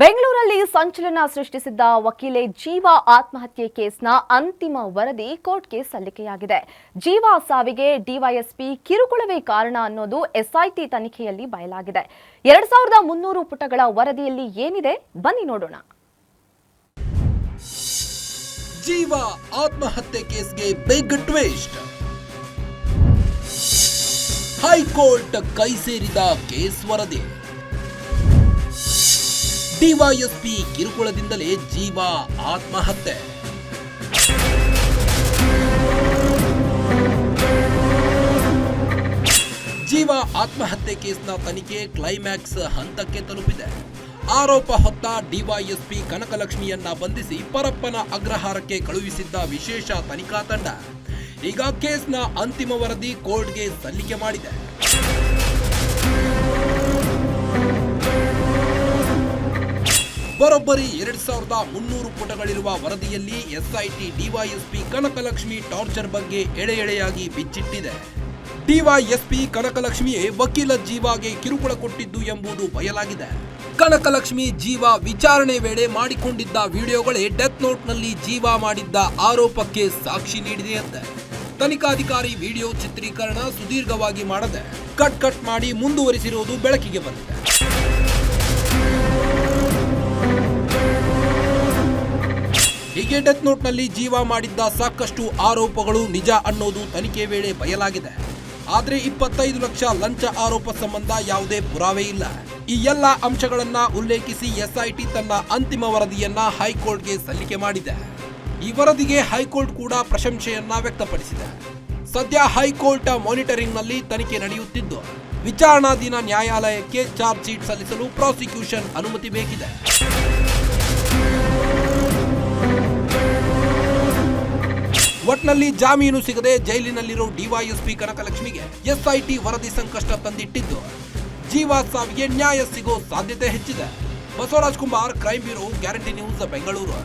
ಬೆಂಗಳೂರಲ್ಲಿ ಸಂಚಲನ ಸೃಷ್ಟಿಸಿದ್ದ ವಕೀಲೆ ಜೀವಾ ಆತ್ಮಹತ್ಯೆ ಕೇಸ್ನ ಅಂತಿಮ ವರದಿ ಕೋರ್ಟ್ಗೆ ಸಲ್ಲಿಕೆಯಾಗಿದೆ. ಜೀವಾ ಸಾವಿಗೆ ಡಿವೈಎಸ್ಪಿ ಕಿರುಕುಳವೇ ಕಾರಣ ಅನ್ನೋದು ಎಸ್ಐಟಿ ತನಿಖೆಯಲ್ಲಿ ಬಯಲಾಗಿದೆ. 2300 ಪುಟಗಳ ವರದಿಯಲ್ಲಿ ಏನಿದೆ ಬನ್ನಿ ನೋಡೋಣ. ಜೀವಾ ಆತ್ಮಹತ್ಯೆ ಕೇಸ್ಗೆ ಬಿಗ್ ಟ್ವಿಸ್ಟ್. ಹೈಕೋರ್ಟ್ ಕೈ ಸೇರಿದ ಕೇಸ್ ವರದಿ. ಡಿವೈಎಸ್ಪಿ ಕಿರುಕುಳದಿಂದಲೇ ಜೀವಾ ಆತ್ಮಹತ್ಯೆ. ಜೀವಾ ಆತ್ಮಹತ್ಯೆ ಕೇಸ್ನ ತನಿಖೆ ಕ್ಲೈಮ್ಯಾಕ್ಸ್ ಹಂತಕ್ಕೆ ತಲುಪಿದೆ. ಆರೋಪ ಹೊತ್ತ ಡಿವೈಎಸ್ಪಿ ಕನಕಲಕ್ಷ್ಮಿಯನ್ನ ಬಂಧಿಸಿ ಪರಪ್ಪನ ಅಗ್ರಹಾರಕ್ಕೆ ಕಳುಹಿಸಿದ್ದ ವಿಶೇಷ ತನಿಖಾ ತಂಡ ಈಗ ಕೇಸ್ನ ಅಂತಿಮ ವರದಿ ಕೋರ್ಟ್ಗೆ ಸಲ್ಲಿಕೆ ಮಾಡಿದೆ. ಬರೋಬ್ಬರಿ 2300 ಪುಟಗಳಿರುವ ವರದಿಯಲ್ಲಿ ಎಸ್ಐಟಿ ಡಿವೈಎಸ್ಪಿ ಕನಕಲಕ್ಷ್ಮಿ ಟಾರ್ಚರ್ ಬಗ್ಗೆ ಎಳೆ ಎಳೆಯಾಗಿ ಬಿಚ್ಚಿಟ್ಟಿದೆ. ಡಿವೈಎಸ್ಪಿ ಕನಕಲಕ್ಷ್ಮಿಯೇ ವಕೀಲ ಜೀವಾಗೆ ಕಿರುಕುಳ ಕೊಟ್ಟಿದ್ದು ಎಂಬುದು ಬಯಲಾಗಿದೆ. ಕನಕಲಕ್ಷ್ಮಿ ಜೀವಾ ವಿಚಾರಣೆ ವೇಳೆ ಮಾಡಿಕೊಂಡಿದ್ದ ವಿಡಿಯೋಗಳೇ ಡೆತ್ ನೋಟ್ನಲ್ಲಿ ಜೀವಾ ಮಾಡಿದ್ದ ಆರೋಪಕ್ಕೆ ಸಾಕ್ಷಿ ನೀಡಿದೆಯಂತೆ. ತನಿಖಾಧಿಕಾರಿ ವಿಡಿಯೋ ಚಿತ್ರೀಕರಣ ಸುದೀರ್ಘವಾಗಿ ಮಾಡದೆ ಕಟ್ ಮಾಡಿ ಮುಂದುವರಿಸಿರುವುದು ಬೆಳಕಿಗೆ ಬಂದಿದೆ. ಹೀಗೆ ಡೆತ್ ನೋಟ್ನಲ್ಲಿ ಜೀವಾ ಮಾಡಿದ್ದ ಸಾಕಷ್ಟು ಆರೋಪಗಳು ನಿಜ ಅನ್ನೋದು ತನಿಖೆ ವೇಳೆ ಬಯಲಾಗಿದೆ. ಆದ್ರೆ 25 ಲಕ್ಷ ಲಂಚ ಆರೋಪ ಸಂಬಂಧ ಯಾವುದೇ ಪುರಾವೆ ಇಲ್ಲ. ಈ ಎಲ್ಲ ಅಂಶಗಳನ್ನ ಉಲ್ಲೇಖಿಸಿ ಎಸ್ಐಟಿ ತನ್ನ ಅಂತಿಮ ವರದಿಯನ್ನ ಹೈಕೋರ್ಟ್ಗೆ ಸಲ್ಲಿಕೆ ಮಾಡಿದೆ. ಈ ವರದಿಗೆ ಹೈಕೋರ್ಟ್ ಕೂಡ ಪ್ರಶಂಸೆಯನ್ನ ವ್ಯಕ್ತಪಡಿಸಿದೆ. ಸದ್ಯ ಹೈಕೋರ್ಟ್ ಮಾನಿಟರಿಂಗ್ನಲ್ಲಿ ತನಿಖೆ ನಡೆಯುತ್ತಿದ್ದು, ವಿಚಾರಣಾಧೀನ ನ್ಯಾಯಾಲಯಕ್ಕೆ ಚಾರ್ಜ್ ಶೀಟ್ ಸಲ್ಲಿಸಲು ಪ್ರಾಸಿಕ್ಯೂಷನ್ ಅನುಮತಿ ಬೇಕಿದೆ. ಒಟ್ನಲ್ಲಿ ಜಾಮೀನು ಸಿಗದೆ ಜೈಲಿನಲ್ಲಿರೋ ಡಿವೈಎಸ್ಪಿ ಕನಕಲಕ್ಷ್ಮಿಗೆ ಎಸ್ಐಟಿ ವರದಿ ಸಂಕಷ್ಟ ತಂದಿಟ್ಟಿದ್ದು, ಜೀವಾ ಸಾವಿಗೆ ನ್ಯಾಯ ಸಿಗೋ ಸಾಧ್ಯತೆ ಹೆಚ್ಚಿದೆ. Basavaraj Kumar, crime bureau, guarantee news, Bengaluru.